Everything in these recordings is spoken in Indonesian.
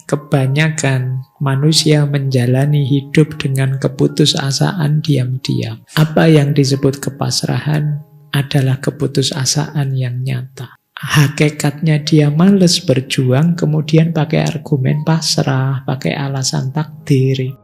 kebanyakan manusia menjalani hidup dengan keputusasaan diam-diam. Apa yang disebut kepasrahan adalah keputusasaan yang nyata. Hakikatnya dia males berjuang, kemudian pakai argumen pasrah, pakai alasan takdir.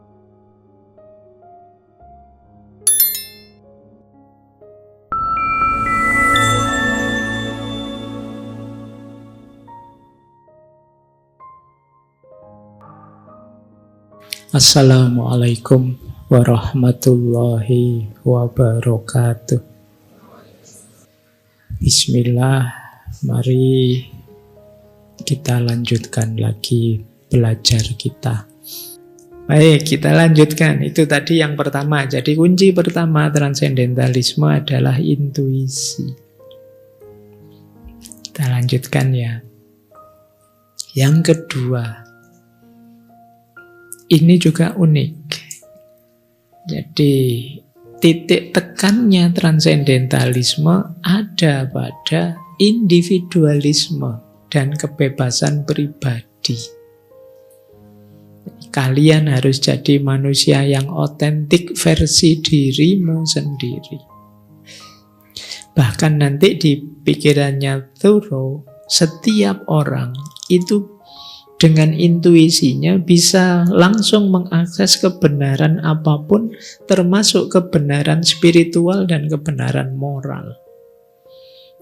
Assalamualaikum warahmatullahi wabarakatuh. Bismillah, mari kita lanjutkan lagi belajar kita. Baik, kita lanjutkan. Itu tadi yang pertama. Jadi kunci pertama transendentalisme adalah intuisi. Kita lanjutkan ya. Yang kedua, ini juga unik. Jadi titik tekannya transendentalisme ada pada individualisme dan kebebasan pribadi. Kalian harus jadi manusia yang otentik versi dirimu sendiri. Bahkan nanti di pikirannya Thoreau, setiap orang itu dengan intuisinya bisa langsung mengakses kebenaran apapun, termasuk kebenaran spiritual dan kebenaran moral.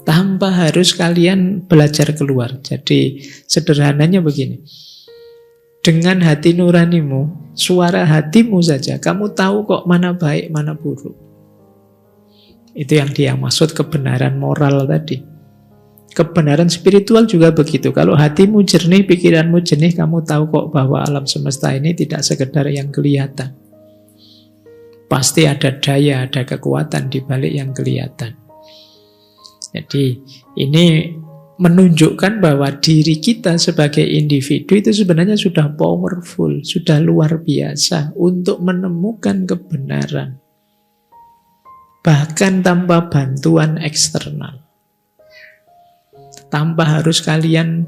Tanpa harus kalian belajar keluar. Jadi sederhananya begini. Dengan hati nuranimu, suara hatimu saja, kamu tahu kok mana baik, mana buruk. Itu yang dia maksud kebenaran moral tadi. Kebenaran spiritual juga begitu. Kalau hatimu jernih, pikiranmu jernih, kamu tahu kok bahwa alam semesta ini tidak sekedar yang kelihatan. Pasti ada daya, ada kekuatan di balik yang kelihatan. Jadi ini menunjukkan bahwa diri kita sebagai individu itu sebenarnya sudah powerful, sudah luar biasa untuk menemukan kebenaran. Bahkan tanpa bantuan eksternal. Tanpa harus kalian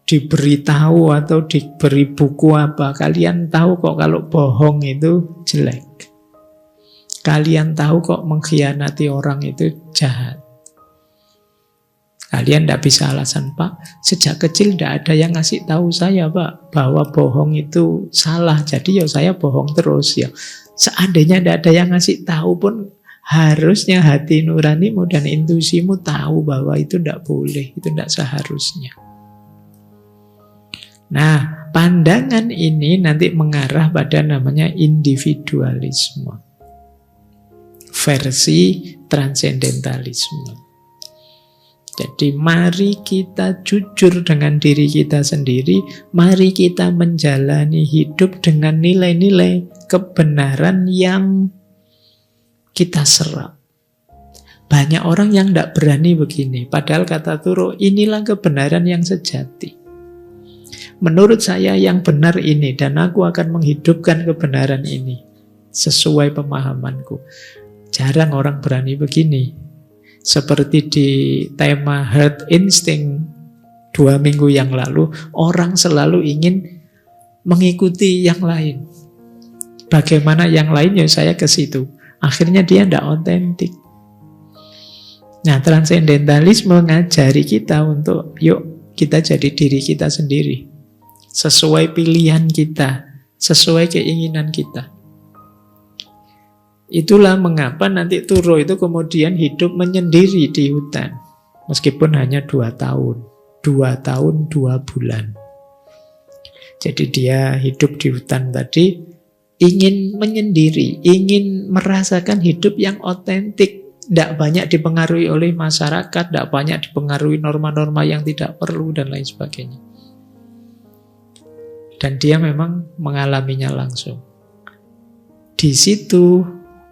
diberitahu atau diberi buku apa. Kalian tahu kok kalau bohong itu jelek. Kalian tahu kok mengkhianati orang itu jahat. Kalian tidak bisa alasan, Pak, sejak kecil tidak ada yang ngasih tahu saya, Pak, bahwa bohong itu salah. Jadi ya saya bohong terus ya. Seandainya tidak ada yang ngasih tahu pun, harusnya hati nuranimu dan intuisimu tahu bahwa itu tidak boleh, itu tidak seharusnya. Nah, pandangan ini nanti mengarah pada namanya individualisme versi transendentalisme. Jadi mari kita jujur dengan diri kita sendiri, mari kita menjalani hidup dengan nilai-nilai kebenaran yang kita serap. Banyak orang yang tidak berani begini. Padahal kata Thoreau, inilah kebenaran yang sejati. Menurut saya yang benar ini, dan aku akan menghidupkan kebenaran ini sesuai pemahamanku. Jarang orang berani begini. Seperti di tema Herd Instinct 2 minggu yang lalu, orang selalu ingin mengikuti yang lain. Bagaimana yang lain, ya saya ke situ. Akhirnya dia tidak otentik. Nah, transendentalisme mengajari kita untuk yuk kita jadi diri kita sendiri. Sesuai pilihan kita, sesuai keinginan kita. Itulah mengapa nanti Thoreau itu kemudian hidup menyendiri di hutan. Meskipun hanya 2 tahun. 2 tahun, 2 bulan. Jadi dia hidup di hutan tadi, ingin menyendiri, ingin merasakan hidup yang otentik, tidak banyak dipengaruhi oleh masyarakat, tidak banyak dipengaruhi norma-norma yang tidak perlu dan lain sebagainya. Dan dia memang mengalaminya langsung. Di situ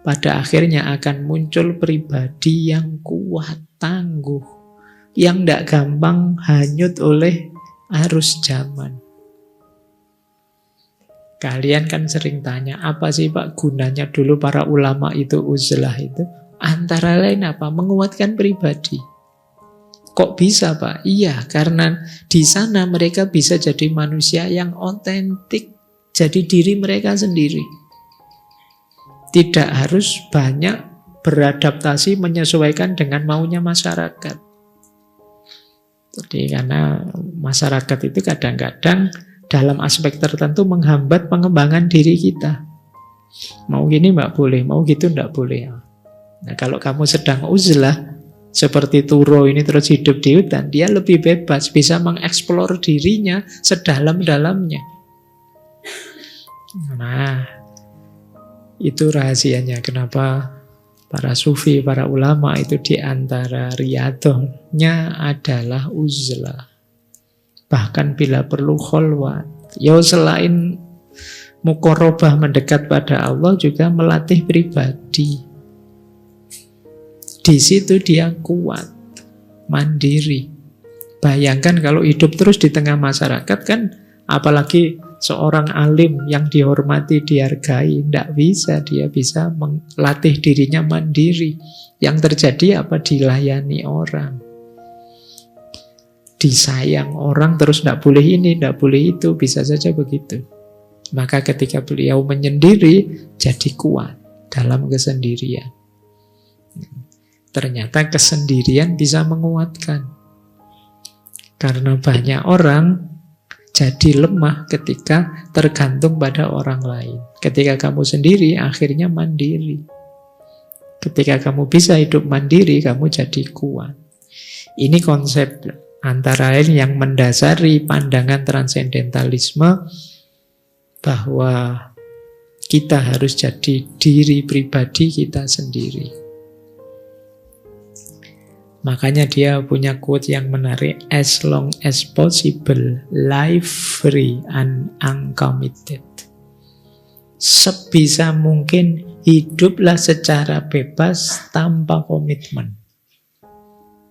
pada akhirnya akan muncul pribadi yang kuat, tangguh, yang tidak gampang hanyut oleh arus zaman. Kalian kan sering tanya, apa sih Pak gunanya dulu para ulama itu uzlah itu? Antara lain apa? Menguatkan pribadi. Kok bisa, Pak? Iya, karena di sana mereka bisa jadi manusia yang otentik, jadi diri mereka sendiri. Tidak harus banyak beradaptasi menyesuaikan dengan maunya masyarakat. Jadi karena masyarakat itu kadang-kadang dalam aspek tertentu menghambat pengembangan diri kita. Mau gini nggak boleh, mau gitu nggak boleh. Nah, kalau kamu sedang uzlah, seperti Turo ini terus hidup di hutan, dia lebih bebas, bisa mengeksplor dirinya sedalam-dalamnya. Nah, itu rahasianya kenapa para sufi, para ulama itu diantara riyadohnya adalah uzlah. Bahkan bila perlu kholwat. Ya selain mukorobah mendekat pada Allah, juga melatih pribadi. Di situ dia kuat, mandiri. Bayangkan kalau hidup terus di tengah masyarakat kan, apalagi seorang alim yang dihormati, dihargai, tidak bisa. Dia bisa melatih dirinya mandiri. Yang terjadi apa? Dilayani orang, disayang orang, terus tidak boleh ini, tidak boleh itu, bisa saja begitu. Maka ketika beliau menyendiri, jadi kuat dalam kesendirian. Ternyata kesendirian bisa menguatkan. Karena banyak orang jadi lemah ketika tergantung pada orang lain. Ketika kamu sendiri, akhirnya mandiri. Ketika kamu bisa hidup mandiri, kamu jadi kuat. Ini konsep antara lain yang mendasari pandangan transendentalisme, bahwa kita harus jadi diri pribadi kita sendiri. Makanya dia punya quote yang menarik, as long as possible, live free and uncommitted. Sebisa mungkin hiduplah secara bebas tanpa komitmen.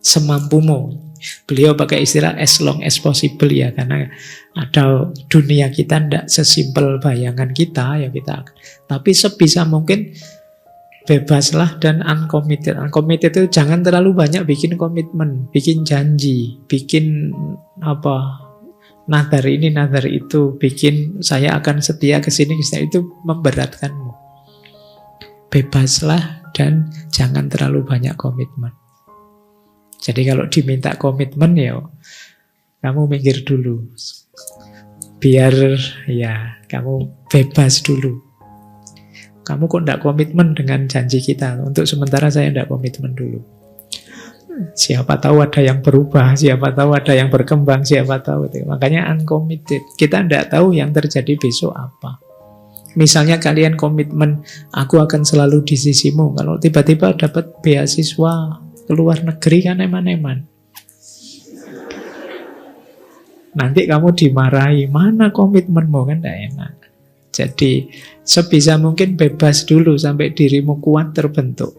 Semampumu. Beliau pakai istilah as long as possible ya, karena ada dunia kita tidak sesimpel bayangan kita ya kita. Tapi sebisa mungkin bebaslah dan uncommitted. Uncommitted itu jangan terlalu banyak bikin komitmen, bikin janji, bikin nadar ini, nadar itu, bikin saya akan setia ke sini, itu memberatkanmu. Bebaslah dan jangan terlalu banyak komitmen. Jadi kalau diminta komitmen ya kamu minggir dulu. Biar ya kamu bebas dulu. Kamu kok tidak komitmen dengan janji kita? Untuk sementara saya tidak komitmen dulu. Siapa tahu ada yang berubah, siapa tahu ada yang berkembang, siapa tahu. Makanya uncommitted. Kita tidak tahu yang terjadi besok apa. Misalnya kalian komitmen, aku akan selalu di sisimu. Kalau tiba-tiba dapat beasiswa ke luar negeri kan eman-eman. Nanti kamu dimarahi, mana komitmenmu, kan tidak enak. Jadi sebisa mungkin bebas dulu sampai dirimu kuat terbentuk.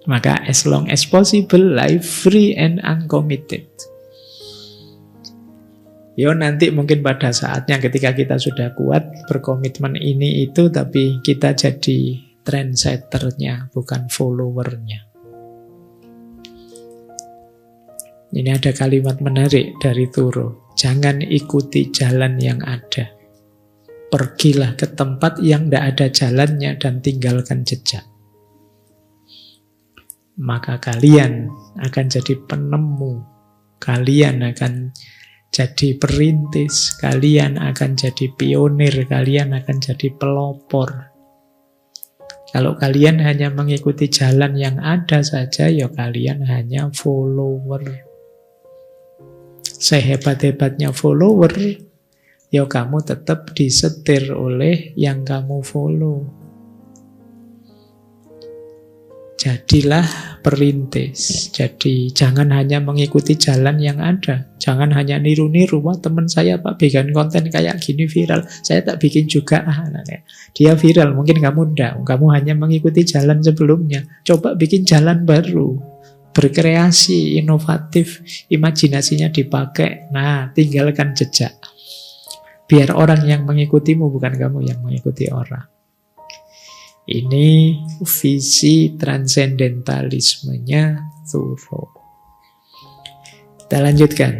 Maka as long as possible, live free and uncommitted. Yo nanti mungkin pada saatnya ketika kita sudah kuat berkomitmen ini itu, tapi kita jadi trendsetternya, bukan followernya. Ini ada kalimat menarik dari Turo. Jangan ikuti jalan yang ada. Pergilah ke tempat yang tidak ada jalannya dan tinggalkan jejak. Maka kalian akan jadi penemu. Kalian akan jadi perintis. Kalian akan jadi pionir. Kalian akan jadi pelopor. Kalau kalian hanya mengikuti jalan yang ada saja, ya kalian hanya follower. Sehebat-hebatnya follower, ya kamu tetap disetir oleh yang kamu follow. Jadilah perintis. Jadi jangan hanya mengikuti jalan yang ada. Jangan hanya niru-niru. Wah teman saya Pak bikin konten kayak gini viral, saya tak bikin juga. Dia viral, mungkin kamu enggak. Kamu hanya mengikuti jalan sebelumnya. Coba bikin jalan baru. Berkreasi, inovatif, imajinasinya dipakai. Nah, tinggalkan jejak. Biar orang yang mengikutimu, bukan kamu yang mengikuti orang. Ini visi transendentalismenya Turo. Kita lanjutkan.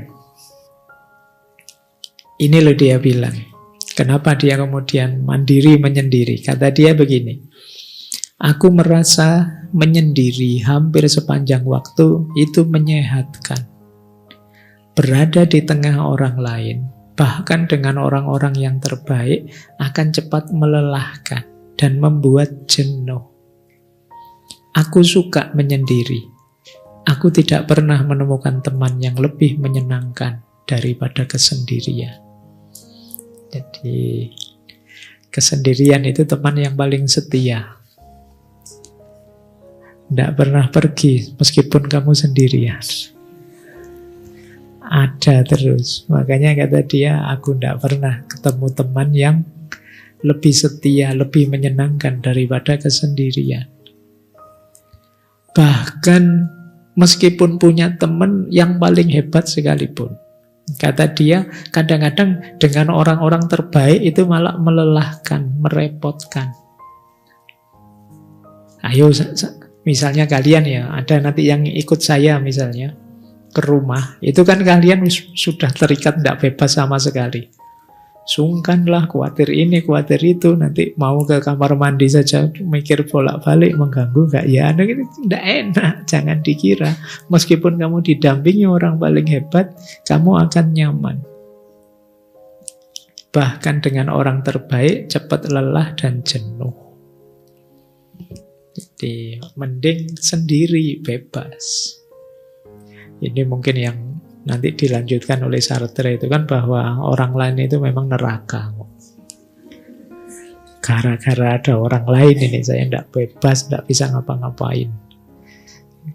Ini loh dia bilang. Kenapa dia kemudian mandiri menyendiri? Kata dia begini. Aku merasa menyendiri hampir sepanjang waktu itu menyehatkan. Berada di tengah orang lain, bahkan dengan orang-orang yang terbaik, akan cepat melelahkan dan membuat jenuh. Aku suka menyendiri. Aku tidak pernah menemukan teman yang lebih menyenangkan daripada kesendirian. Jadi, kesendirian itu teman yang paling setia. Tidak pernah pergi meskipun kamu sendirian. Ada terus. Makanya kata dia, aku tidak pernah ketemu teman yang lebih setia, lebih menyenangkan daripada kesendirian. Bahkan meskipun punya teman yang paling hebat sekalipun. Kata dia, kadang-kadang dengan orang-orang terbaik itu malah melelahkan, merepotkan. Ayo, misalnya kalian ya, ada nanti yang ikut saya misalnya ke rumah, itu kan kalian sudah terikat tidak bebas sama sekali. Sungkanlah, khawatir ini, khawatir itu, nanti mau ke kamar mandi saja mikir bolak-balik, mengganggu gak ya? Tidak enak, jangan dikira. Meskipun kamu didampingi orang paling hebat, kamu akan nyaman. Bahkan dengan orang terbaik, cepat lelah dan jenuh. Jadi, mending sendiri, bebas. Ini mungkin yang nanti dilanjutkan oleh Sartre itu kan, bahwa orang lain itu memang neraka. Gara-gara ada orang lain ini saya tidak bebas, tidak bisa ngapa-ngapain.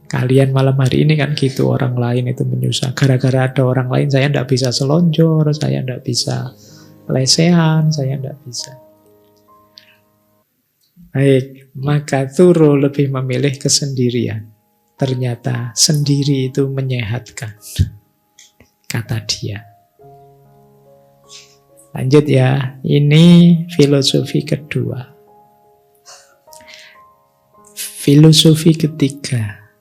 Kalian malam hari ini kan gitu, orang lain itu menyusah. Gara-gara ada orang lain saya tidak bisa selonjor, saya tidak bisa lesehan, saya tidak bisa. Baik, maka Thoreau lebih memilih kesendirian. Ternyata sendiri itu menyehatkan, kata dia. Lanjut ya, ini filosofi kedua. Filosofi ketiga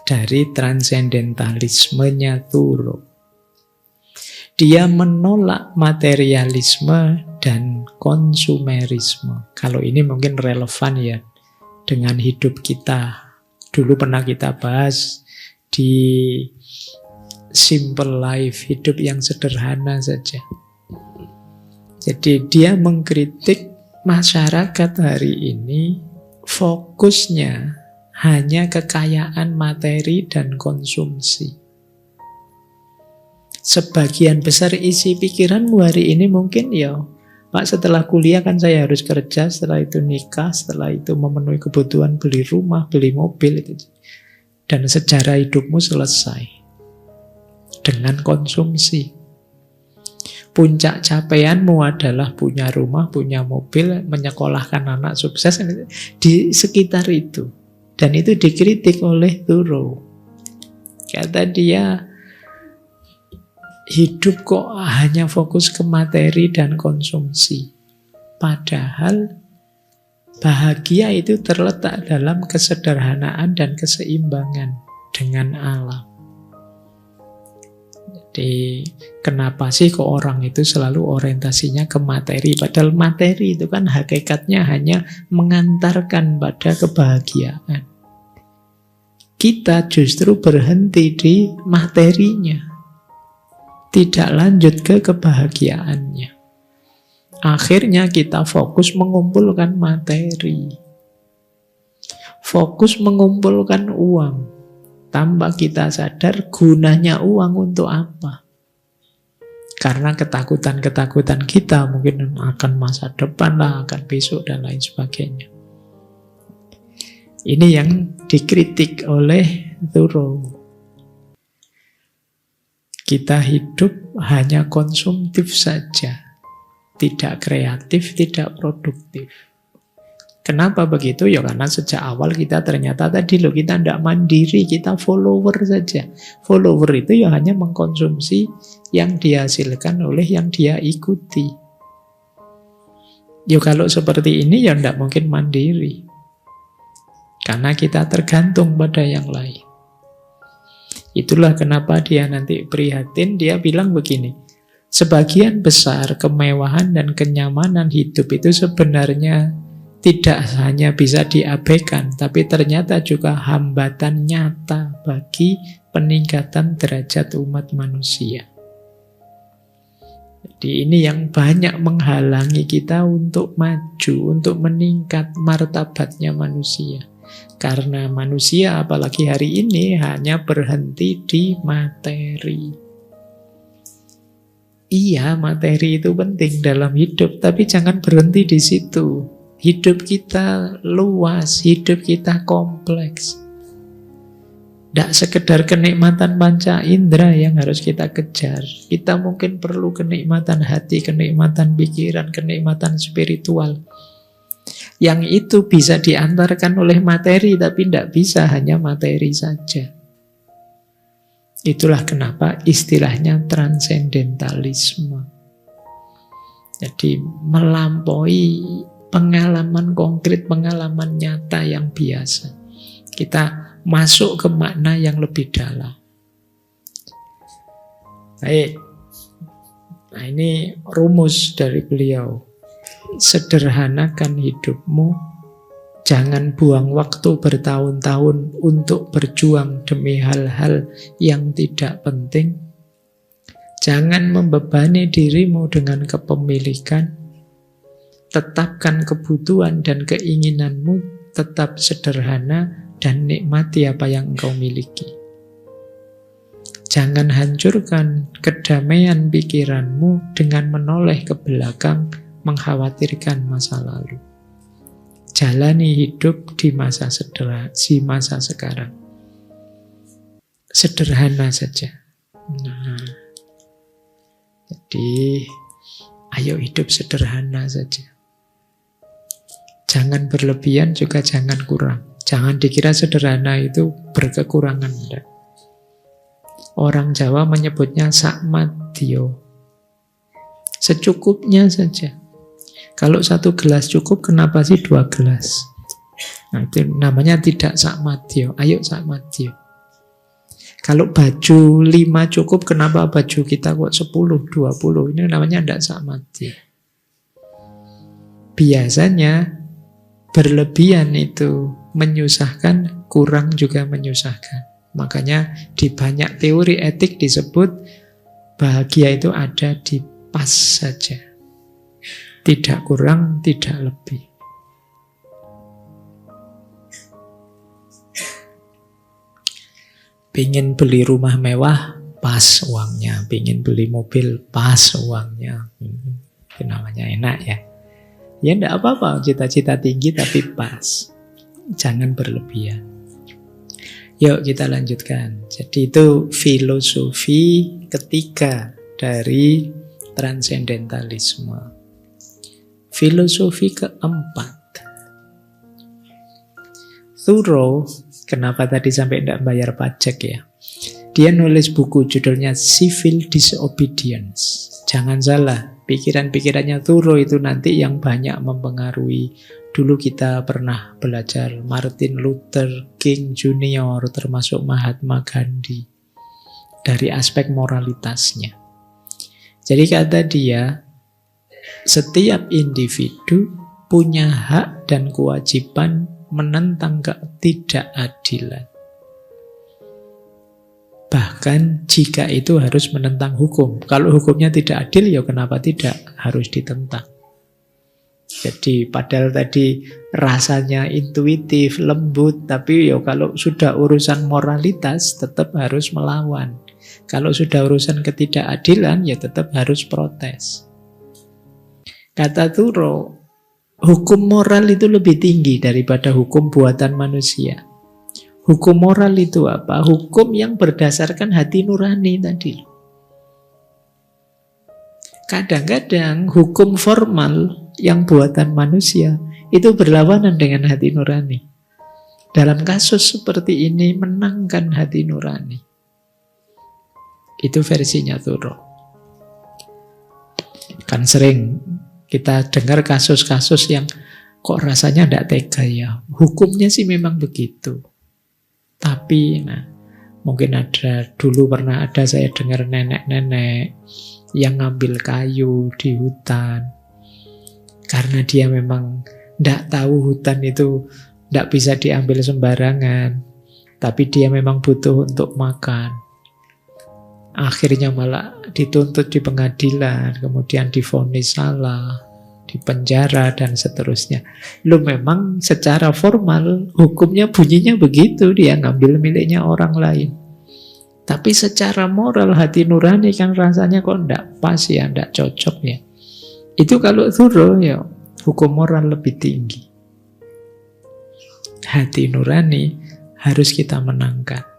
dari transendentalismenya Thoreau. Dia menolak materialisme dan konsumerisme. Kalau ini mungkin relevan ya dengan hidup kita. Dulu pernah kita bahas di simple life, hidup yang sederhana saja. Jadi dia mengkritik masyarakat hari ini fokusnya hanya kekayaan materi dan konsumsi. Sebagian besar isi pikiranmu hari ini mungkin ya, Pak, setelah kuliah kan saya harus kerja, setelah itu nikah, setelah itu memenuhi kebutuhan beli rumah, beli mobil itu. Dan sejarah hidupmu selesai dengan konsumsi. Puncak capaianmu adalah punya rumah, punya mobil, menyekolahkan anak sukses di sekitar itu. Dan itu dikritik oleh Thoreau. Kata dia, hidup kok hanya fokus ke materi dan konsumsi. Padahal bahagia itu terletak dalam kesederhanaan dan keseimbangan dengan alam. Jadi kenapa sih kok orang itu selalu orientasinya ke materi? Padahal materi itu kan hakikatnya hanya mengantarkan pada kebahagiaan. Kita justru berhenti di materinya, tidak lanjut ke kebahagiaannya. Akhirnya kita fokus mengumpulkan materi, fokus mengumpulkan uang, tanpa kita sadar gunanya uang untuk apa. Karena ketakutan-ketakutan kita mungkin akan masa depan lah, akan besok dan lain sebagainya. Ini yang dikritik oleh Thoreau. Kita hidup hanya konsumtif saja, tidak kreatif, tidak produktif. Kenapa begitu? Ya karena sejak awal kita ternyata tadi loh, kita tidak mandiri, kita follower saja. Follower itu ya hanya mengkonsumsi yang dihasilkan oleh yang dia ikuti. Ya kalau seperti ini ya tidak mungkin mandiri. Karena kita tergantung pada yang lain. Itulah kenapa dia nanti prihatin, dia bilang begini, sebagian besar kemewahan dan kenyamanan hidup itu sebenarnya tidak hanya bisa diabaikan, tapi ternyata juga hambatan nyata bagi peningkatan derajat umat manusia. Jadi ini yang banyak menghalangi kita untuk maju, untuk meningkat martabatnya manusia. Karena manusia apalagi hari ini hanya berhenti di materi. Iya, materi itu penting dalam hidup, tapi jangan berhenti di situ. Hidup kita luas, hidup kita kompleks. Tidak sekedar kenikmatan panca indera yang harus kita kejar. Kita mungkin perlu kenikmatan hati, kenikmatan pikiran, kenikmatan spiritual. Yang itu bisa diantarkan oleh materi, tapi tidak bisa hanya materi saja. Itulah kenapa istilahnya transendentalisme. Jadi melampaui pengalaman konkret, pengalaman nyata yang biasa. Kita masuk ke makna yang lebih dalam. Baik. Nah, ini rumus dari beliau. Sederhanakan hidupmu. Jangan buang waktu bertahun-tahun untuk berjuang demi hal-hal yang tidak penting. Jangan membebani dirimu dengan kepemilikan. Tetapkan kebutuhan dan keinginanmu tetap sederhana dan nikmati apa yang engkau miliki. Jangan hancurkan kedamaian pikiranmu dengan menoleh ke belakang, mengkhawatirkan masa lalu. Jalani hidup di masa sekarang. Sederhana saja. Nah, jadi ayo hidup sederhana saja. Jangan berlebihan juga jangan kurang. Jangan dikira sederhana itu berkekurangan. Orang Jawa menyebutnya sakmadyo. Secukupnya saja. Kalau 1 gelas cukup, kenapa sih 2 gelas? Nah, itu namanya tidak sakmadyo. Ayo sakmadyo. Kalau baju 5 cukup, kenapa baju kita kok 10, 20? Ini namanya tidak sakmadyo. Biasanya berlebihan itu menyusahkan, kurang juga menyusahkan. Makanya di banyak teori etik disebut bahagia itu ada di pas saja. Tidak kurang, tidak lebih. Pingin beli rumah mewah, pas uangnya. Pingin beli mobil, pas uangnya. Itu namanya enak ya. Ya enggak apa-apa, cita-cita tinggi tapi pas. Jangan berlebihan. Yuk kita lanjutkan. Jadi itu filosofi ketiga dari transendentalisme. Filosofi keempat. Thoreau, kenapa tadi sampai tidak bayar pajak ya? Dia nulis buku judulnya Civil Disobedience. Jangan salah, pikiran-pikirannya Thoreau itu nanti yang banyak mempengaruhi. Dulu kita pernah belajar Martin Luther King Jr. termasuk Mahatma Gandhi. Dari aspek moralitasnya. Jadi kata dia, setiap individu punya hak dan kewajiban menentang ketidakadilan. Bahkan jika itu harus menentang hukum. Kalau hukumnya tidak adil, ya kenapa tidak harus ditentang. Jadi padahal tadi rasanya intuitif, lembut, tapi ya kalau sudah urusan moralitas tetap harus melawan. Kalau sudah urusan ketidakadilan, ya tetap harus protes. Kata Thoreau, hukum moral itu lebih tinggi daripada hukum buatan manusia. Hukum moral itu apa? Hukum yang berdasarkan hati nurani tadi. Kadang-kadang hukum formal yang buatan manusia itu berlawanan dengan hati nurani. Dalam kasus seperti ini menangkan hati nurani. Itu versinya Thoreau. Kan sering kita dengar kasus-kasus yang kok rasanya tidak tega ya. Hukumnya sih memang begitu. Tapi Mungkin dulu pernah ada saya dengar nenek-nenek yang ngambil kayu di hutan. Karena dia memang tidak tahu hutan itu tidak bisa diambil sembarangan. Tapi dia memang butuh untuk makan. Akhirnya malah dituntut di pengadilan, kemudian divonis salah, dipenjara, dan seterusnya. Lu memang secara formal, hukumnya bunyinya begitu, dia ngambil miliknya orang lain. Tapi secara moral, hati nurani kan rasanya kok ndak pas ya, ndak cocok ya. Itu kalau dzuro ya, hukum moral lebih tinggi. Hati nurani harus kita menangkan.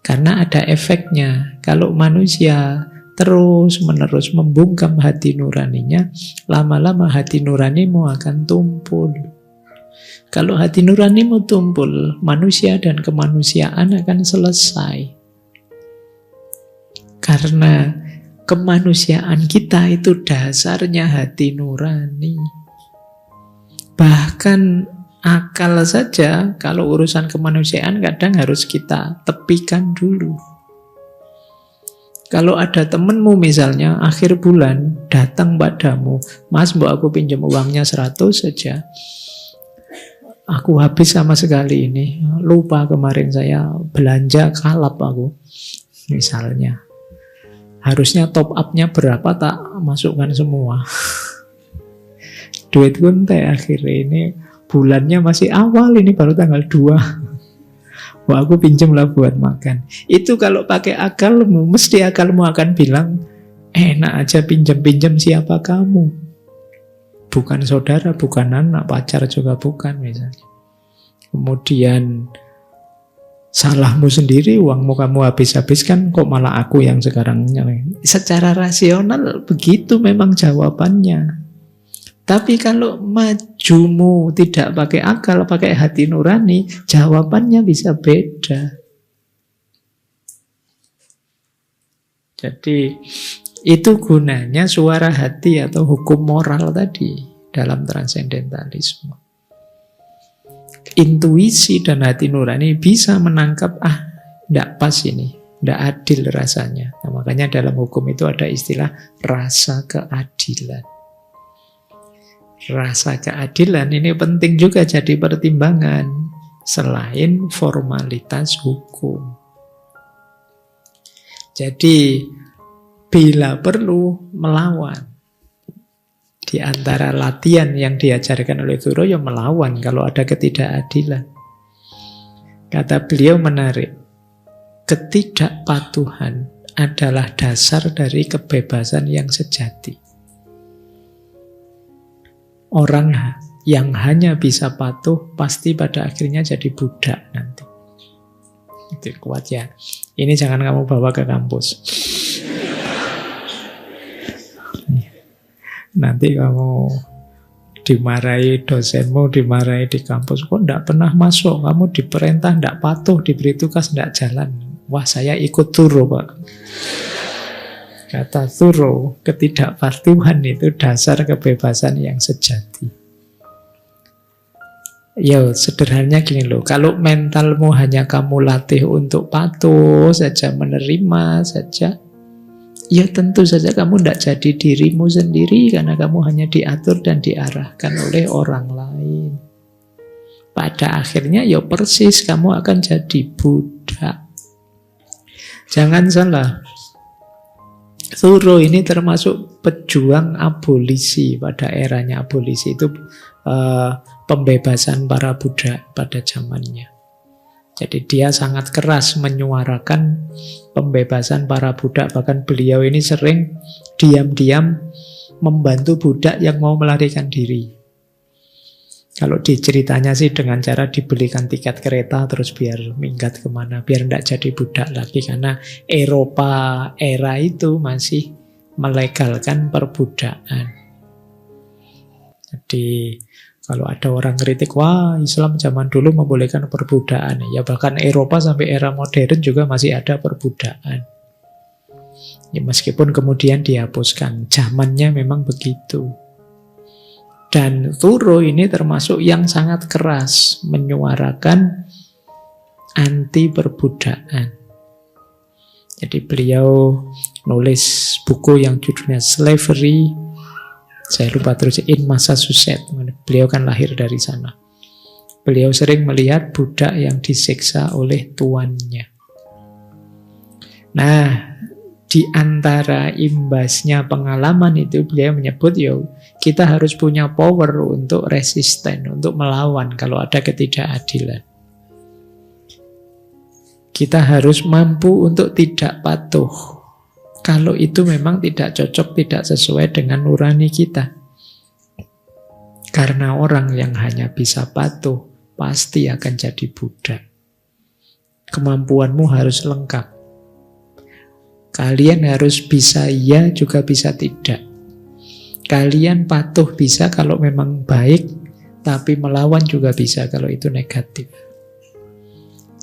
Karena ada efeknya. Kalau manusia terus-menerus membungkam hati nuraninya, lama-lama hati nuranimu akan tumpul. Kalau hati nuranimu tumpul, manusia dan kemanusiaan akan selesai. Karena kemanusiaan kita itu dasarnya hati nurani. Bahkan akal saja, kalau urusan kemanusiaan kadang harus kita tepikan dulu. Kalau ada temenmu misalnya, akhir bulan datang padamu, Mas, mbok aku pinjam uangnya 100 saja. Aku habis sama sekali ini. Lupa kemarin saya belanja kalap aku. Misalnya. Harusnya top up-nya berapa, tak masukkan semua. Duit gunte akhirnya ini. Bulannya masih awal, ini baru tanggal 2. Wah, aku pinjam lah buat makan. Itu kalau pakai akalmu, mesti akalmu akan bilang, enak aja pinjam-pinjam, siapa kamu? Bukan saudara, bukan anak, pacar juga bukan misalnya. Kemudian salahmu sendiri, uangmu kamu habis-habiskan, kok malah aku yang sekarang. Secara rasional begitu memang jawabannya. Tapi kalau majumu tidak pakai akal, pakai hati nurani, jawabannya bisa beda. Jadi itu gunanya suara hati atau hukum moral tadi dalam transendentalisme. Intuisi dan hati nurani bisa menangkap, tidak pas ini, tidak adil rasanya. Nah, makanya dalam hukum itu ada istilah rasa keadilan. Rasa keadilan ini penting juga jadi pertimbangan selain formalitas hukum. Jadi bila perlu melawan. Di antara latihan yang diajarkan oleh Thoreau ya melawan kalau ada ketidakadilan. Kata beliau menarik. Ketidakpatuhan adalah dasar dari kebebasan yang sejati. Orang yang hanya bisa patuh pasti pada akhirnya jadi budak nanti. Itu kuat ya. Ini jangan kamu bawa ke kampus. Nanti kamu dimarahi dosenmu, dimarahi di kampus. Kok enggak pernah masuk? Kamu diperintah enggak patuh, diberi tugas enggak jalan. Wah, saya ikut Thoreau, Pak. Kata Thoreau, ketidakpatuhan itu dasar kebebasan yang sejati. Ya, sederhananya gini loh. Kalau mentalmu hanya kamu latih untuk patuh saja, menerima saja, ya tentu saja kamu tidak jadi dirimu sendiri karena kamu hanya diatur dan diarahkan oleh orang lain. Pada akhirnya ya persis kamu akan jadi budak. Jangan salah. Thoreau ini termasuk pejuang abolisi pada eranya abolisi itu pembebasan para budak pada zamannya. Jadi dia sangat keras menyuarakan pembebasan para budak. Bahkan beliau ini sering diam-diam membantu budak yang mau melarikan diri. Kalau diceritanya sih dengan cara dibelikan tiket kereta terus biar minggat kemana, biar tidak jadi budak lagi. Karena Eropa era itu masih melegalkan perbudakan. Jadi kalau ada orang kritik, wah Islam zaman dulu membolehkan perbudakan. Ya bahkan Eropa sampai era modern juga masih ada perbudakan. Ya meskipun kemudian dihapuskan, zamannya memang begitu. Dan Thoreau ini termasuk yang sangat keras menyuarakan anti perbudakan. Jadi beliau nulis buku yang judulnya Slavery, saya lupa terus, in Massachusetts. Beliau kan lahir dari sana. Beliau sering melihat budak yang disiksa oleh tuannya. Nah, di antara imbasnya pengalaman itu beliau menyebut, kita harus punya power untuk resisten, untuk melawan kalau ada ketidakadilan. Kita harus mampu untuk tidak patuh kalau itu memang tidak cocok, tidak sesuai dengan nurani kita. Karena orang yang hanya bisa patuh pasti akan jadi budak. Kemampuanmu harus lengkap. Kalian harus bisa iya juga bisa tidak. Kalian patuh bisa kalau memang baik, tapi melawan juga bisa kalau itu negatif.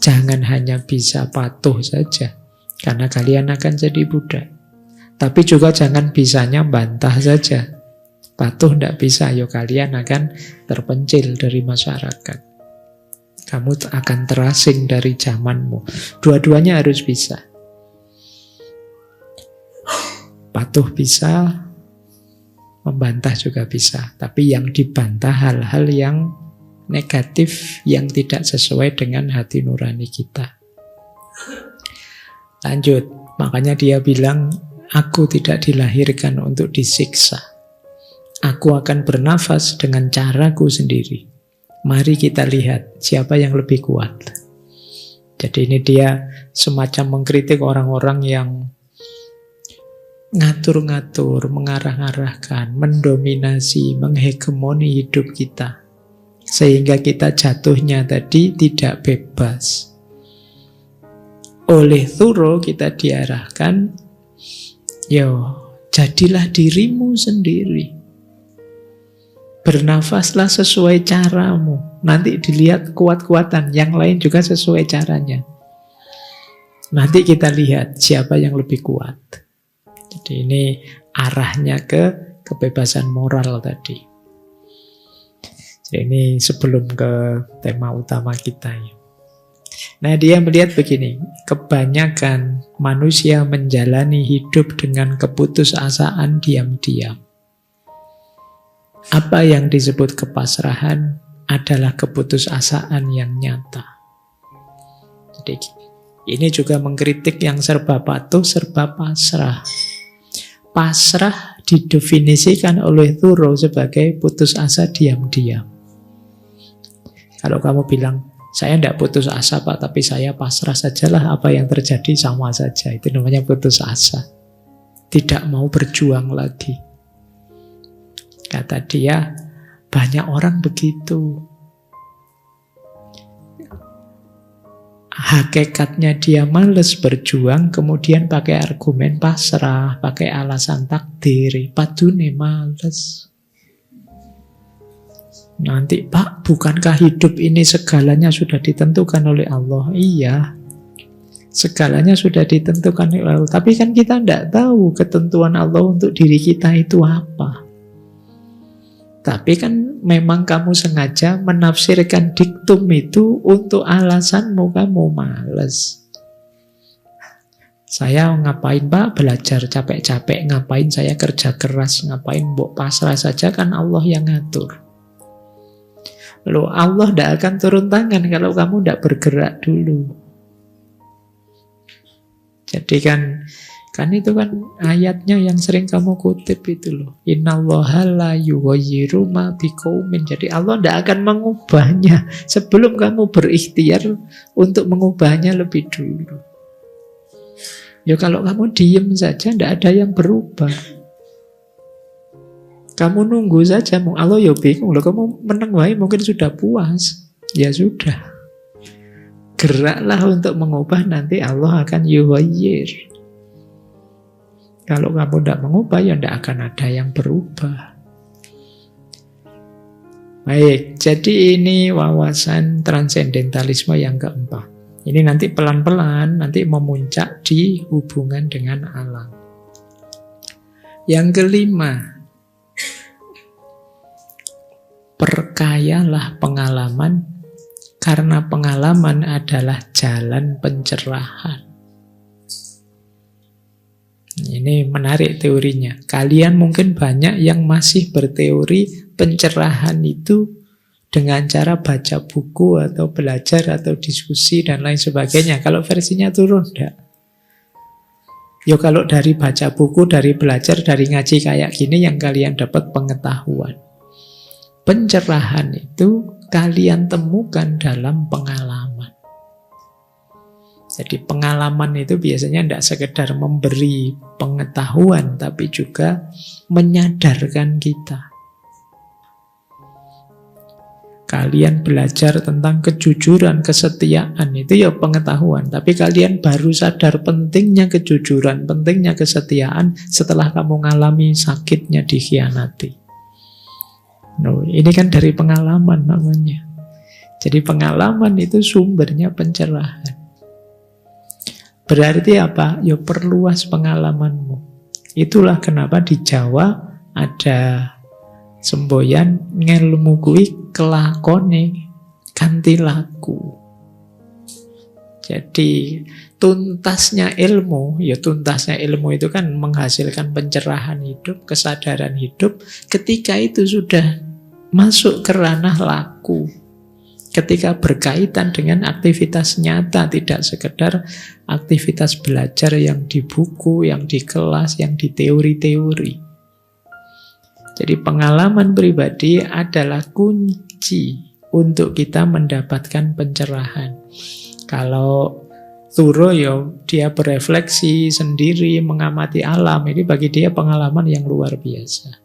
Jangan hanya bisa patuh saja, karena kalian akan jadi budak. Tapi juga jangan bisanya bantah saja. Patuh tidak bisa, kalian akan terpencil dari masyarakat. Kamu akan terasing dari zamanmu. Dua-duanya harus bisa. Patuh bisa, membantah juga bisa. Tapi yang dibantah hal-hal yang negatif, yang tidak sesuai dengan hati nurani kita. Lanjut, makanya dia bilang, aku tidak dilahirkan untuk disiksa. Aku akan bernafas dengan caraku sendiri. Mari kita lihat siapa yang lebih kuat. Jadi ini dia semacam mengkritik orang-orang yang ngatur-ngatur, mengarah-arahkan, mendominasi, menghegemoni hidup kita. Sehingga kita jatuhnya tadi tidak bebas. Oleh Thoreau kita diarahkan, jadilah dirimu sendiri. Bernafaslah sesuai caramu. Nanti dilihat kuat-kuatan, yang lain juga sesuai caranya. Nanti kita lihat siapa yang lebih kuat. Jadi ini arahnya ke kebebasan moral tadi. Jadi ini sebelum ke tema utama kita. Nah, dia melihat begini, kebanyakan manusia menjalani hidup dengan keputusasaan diam-diam. Apa yang disebut kepasrahan adalah keputusasaan yang nyata. Jadi ini juga mengkritik yang serba patuh, serba pasrah. Pasrah didefinisikan oleh Thoreau sebagai putus asa diam-diam. Kalau kamu bilang, saya tidak putus asa Pak, tapi saya pasrah sajalah, apa yang terjadi sama saja. Itu namanya putus asa. Tidak mau berjuang lagi. Kata dia, banyak orang begitu. Hakikatnya dia males berjuang, kemudian pakai argumen pasrah, pakai alasan takdir, padune males. Nanti, Pak, bukankah hidup ini segalanya sudah ditentukan oleh Allah? Iya, segalanya sudah ditentukan oleh Allah. Tapi kan kita tidak tahu ketentuan Allah untuk diri kita itu apa. Tapi kan memang kamu sengaja menafsirkan diktum itu untuk alasanmu, kamu malas. Saya ngapain Pak belajar capek-capek, ngapain saya kerja keras, ngapain mbok pasrah saja, kan Allah yang ngatur. Loh, Allah tidak akan turun tangan kalau kamu tidak bergerak dulu. Jadi kan itu kan ayatnya yang sering kamu kutip itu loh. Innallaha la yughayyiru ma biqaumin. Jadi Allah tidak akan mengubahnya sebelum kamu berikhtiar untuk mengubahnya lebih dulu. Kalau kamu diem saja tidak ada yang berubah. Kamu nunggu saja, Allah bingung loh, kamu menang wae mungkin sudah puas. Ya sudah. Geraklah untuk mengubah, nanti Allah akan yughayyir. Kalau kamu tidak mengubah, ya tidak akan ada yang berubah. Baik, jadi ini wawasan transendentalisme yang keempat. Ini nanti pelan-pelan, nanti memuncak di hubungan dengan alam. Yang kelima, perkayalah pengalaman, karena pengalaman adalah jalan pencerahan. Ini menarik teorinya. Kalian mungkin banyak yang masih berteori pencerahan itu dengan cara baca buku atau belajar atau diskusi dan lain sebagainya. Kalau versinya turun, enggak. Ya kalau dari baca buku, dari belajar, dari ngaji kayak gini yang kalian dapat pengetahuan. Pencerahan itu kalian temukan dalam pengalaman. Jadi pengalaman itu biasanya tidak sekedar memberi pengetahuan, tapi juga menyadarkan kita. Kalian belajar tentang kejujuran, kesetiaan, itu ya pengetahuan. Tapi kalian baru sadar pentingnya kejujuran, pentingnya kesetiaan setelah kamu mengalami sakitnya dikhianati. Ini kan dari pengalaman namanya. Jadi pengalaman itu sumbernya pencerahan. Berarti apa? Ya perluas pengalamanmu. Itulah kenapa di Jawa ada semboyan ngelmu kuwi kelakone ganti laku. Jadi tuntasnya ilmu, ya tuntasnya ilmu itu kan menghasilkan pencerahan hidup, kesadaran hidup. Ketika itu sudah masuk ke ranah laku, ketika berkaitan dengan aktivitas nyata, tidak sekedar aktivitas belajar yang di buku, yang di kelas, yang di teori-teori. Jadi pengalaman pribadi adalah kunci untuk kita mendapatkan pencerahan. Kalau Turo ya dia berefleksi sendiri, mengamati alam, ini bagi dia pengalaman yang luar biasa.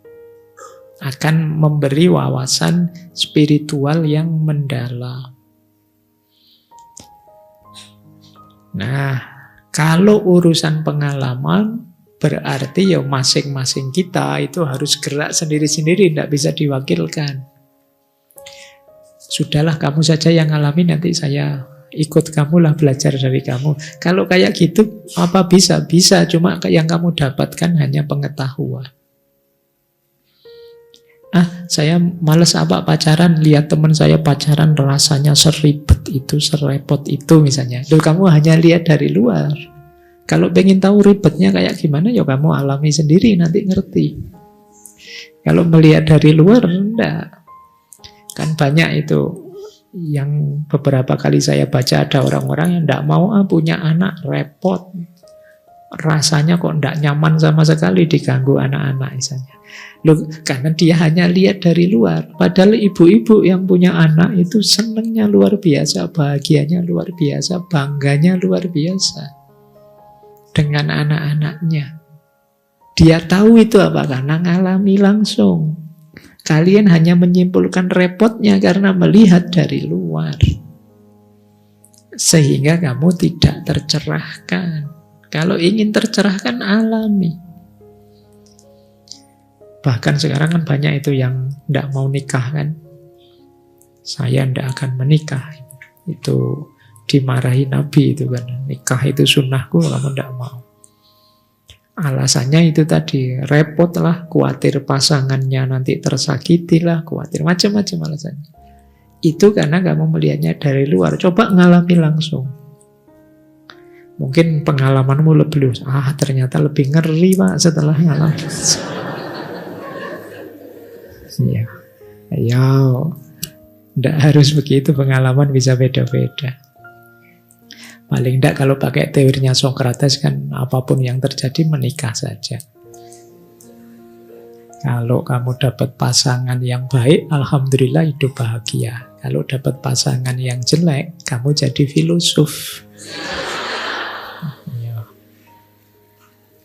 Akan memberi wawasan spiritual yang mendalam. Nah, kalau urusan pengalaman, berarti ya masing-masing kita itu harus gerak sendiri-sendiri, tidak bisa diwakilkan. Sudahlah kamu saja yang alami, nanti saya ikut kamulah, belajar dari kamu. Kalau kayak gitu, apa bisa? Bisa, cuma yang kamu dapatkan hanya pengetahuan. Saya males pacaran, lihat teman saya pacaran rasanya seribet itu, serepot itu misalnya. Loh, kamu hanya lihat dari luar. Kalau pengen tahu ribetnya kayak gimana, ya kamu alami sendiri, nanti ngerti. Kalau melihat dari luar, enggak. Kan banyak itu yang beberapa kali saya baca, ada orang-orang yang enggak mau punya anak, repot. Rasanya kok enggak nyaman sama sekali diganggu anak-anak misalnya. Loh, karena dia hanya lihat dari luar. Padahal ibu-ibu yang punya anak itu senangnya luar biasa, bahagianya luar biasa, bangganya luar biasa dengan anak-anaknya. Dia tahu itu apa? Karena ngalami langsung. Kalian hanya menyimpulkan repotnya karena melihat dari luar. Sehingga kamu tidak tercerahkan. Kalau ingin tercerahkan, alami. Bahkan sekarang kan banyak itu yang tidak mau nikah kan. Saya tidak akan menikah. Itu dimarahi Nabi itu kan, nikah itu sunnahku, kamu tidak mau. Alasannya itu tadi, repot lah, khawatir pasangannya nanti tersakiti lah, khawatir macam-macam alasannya. Itu karena kamu melihatnya dari luar. Coba ngalami langsung. Mungkin pengalamanmu lebih, ternyata lebih ngeri Pak setelah ngalami. Ya, tidak harus begitu, pengalaman bisa beda-beda. Paling tidak kalau pakai teorinya Socrates kan apapun yang terjadi menikah saja. Kalau kamu dapat pasangan yang baik, alhamdulillah hidup bahagia. Kalau dapat pasangan yang jelek, kamu jadi filosof.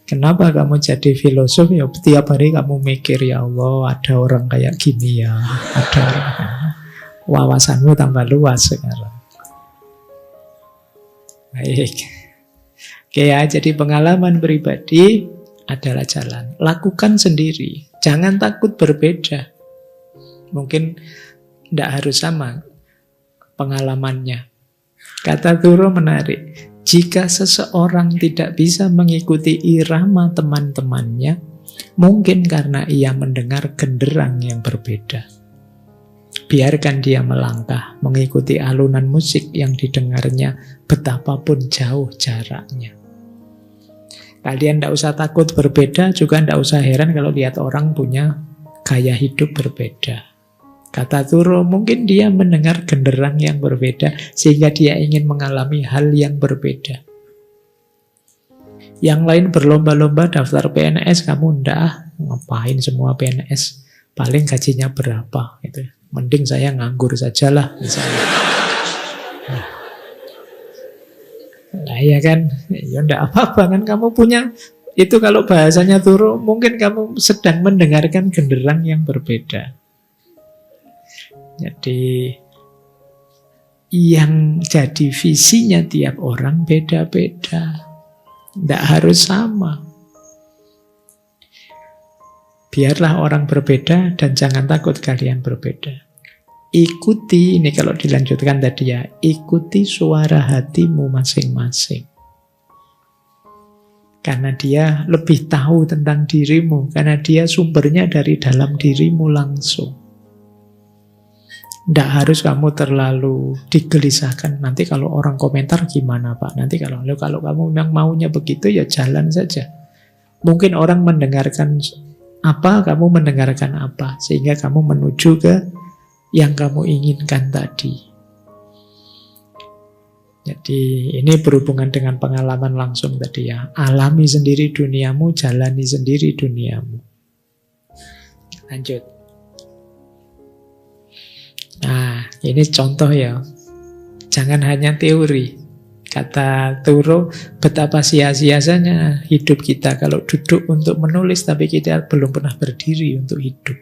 Kenapa kamu jadi filosof? Ya tiap hari kamu mikir, ya Allah ada orang kayak gini ya, ada orang. Wawasanmu tambah luas sekarang. Baik. Oke ya, jadi pengalaman pribadi adalah jalan. Lakukan sendiri. Jangan takut berbeda. Mungkin tidak harus sama pengalamannya. Kata Turo menarik. Jika seseorang tidak bisa mengikuti irama teman-temannya, mungkin karena ia mendengar genderang yang berbeda. Biarkan dia melangkah, mengikuti alunan musik yang didengarnya betapapun jauh jaraknya. Kalian tidak usah takut berbeda, juga tidak usah heran kalau lihat orang punya gaya hidup berbeda. Kata Turo, mungkin dia mendengar genderang yang berbeda, sehingga dia ingin mengalami hal yang berbeda. Yang lain berlomba-lomba daftar PNS, kamu ndak, ngapain semua PNS? Paling gajinya berapa? Gitu. Mending saya nganggur sajalah, misalnya. Nah ya kan, ya ndak apa-apa kan kamu punya. Itu kalau bahasanya Turo, mungkin kamu sedang mendengarkan genderang yang berbeda. Jadi yang jadi visinya tiap orang beda-beda. Tidak harus sama. Biarlah orang berbeda dan jangan takut kalian berbeda. Ikuti, ini kalau dilanjutkan tadi ya, ikuti suara hatimu masing-masing. Karena dia lebih tahu tentang dirimu, karena dia sumbernya dari dalam dirimu langsung. Tidak harus kamu terlalu digelisahkan. Nanti kalau orang komentar gimana Pak? Nanti kalau kamu memang maunya begitu ya jalan saja. Mungkin orang mendengarkan apa, kamu mendengarkan apa. Sehingga kamu menuju ke yang kamu inginkan tadi. Jadi ini berhubungan dengan pengalaman langsung tadi ya. Alami sendiri duniamu, jalani sendiri duniamu. Lanjut. Nah, ini contoh ya. Jangan hanya teori. Kata Turo, betapa sia-sianya hidup kita kalau duduk untuk menulis tapi kita belum pernah berdiri untuk hidup.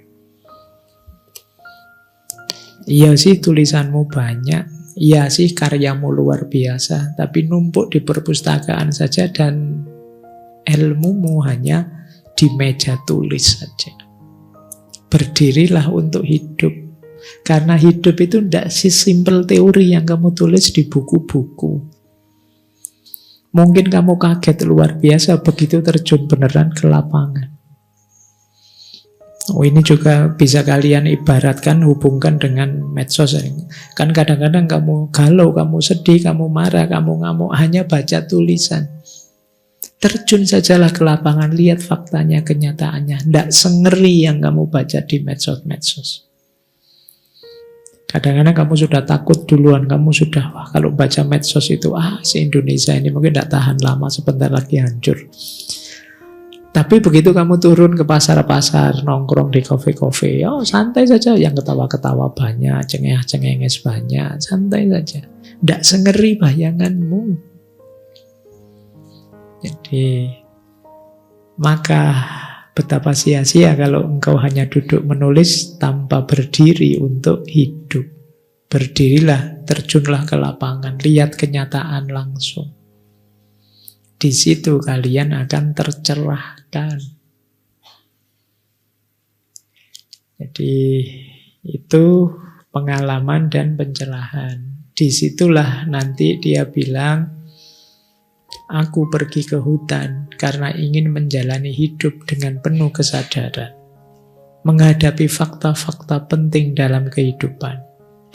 Iya sih tulisanmu banyak, iya sih karyamu luar biasa, tapi numpuk di perpustakaan saja dan ilmumu hanya di meja tulis saja. Berdirilah untuk hidup. Karena hidup itu tidak sesimpel teori yang kamu tulis di buku-buku. Mungkin kamu kaget luar biasa begitu terjun beneran ke lapangan. Oh, ini juga bisa kalian ibaratkan, hubungkan dengan medsos. Kan kadang-kadang kamu galau, kamu sedih, kamu marah, kamu ngamuk, hanya baca tulisan. Terjun sajalah ke lapangan, lihat faktanya, kenyataannya. Tidak sengeri yang kamu baca di medsos-medsos. Kadang-kadang kamu sudah takut duluan, kamu sudah, wah kalau baca medsos itu, se-Indonesia ini mungkin tidak tahan lama, sebentar lagi hancur. Tapi begitu kamu turun ke pasar-pasar, nongkrong di kafe-kafe, santai saja, yang ketawa-ketawa banyak, cengeng-cengenges banyak, santai saja. Tidak sengeri bayanganmu. Jadi, maka betapa sia-sia kalau engkau hanya duduk menulis tanpa berdiri untuk hidup. Berdirilah, terjunlah ke lapangan, lihat kenyataan langsung. Di situ kalian akan tercerahkan. Jadi itu pengalaman dan pencerahan. Disitulah nanti dia bilang, aku pergi ke hutan karena ingin menjalani hidup dengan penuh kesadaran, menghadapi fakta-fakta penting dalam kehidupan,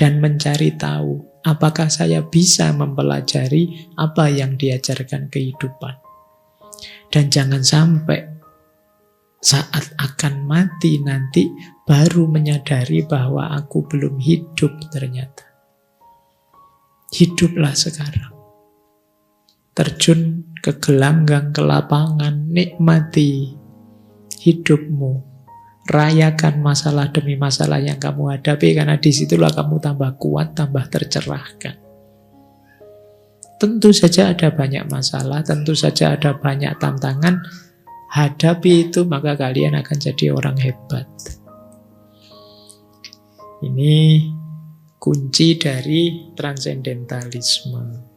dan mencari tahu apakah saya bisa mempelajari apa yang diajarkan kehidupan. Dan jangan sampai saat akan mati nanti baru menyadari bahwa aku belum hidup ternyata. Hiduplah sekarang. Terjun ke gelanggang, ke lapangan, nikmati hidupmu. Rayakan masalah demi masalah yang kamu hadapi, karena disitulah kamu tambah kuat, tambah tercerahkan. Tentu saja ada banyak masalah, tentu saja ada banyak tantangan. Hadapi itu, maka kalian akan jadi orang hebat. Ini kunci dari transendentalisme.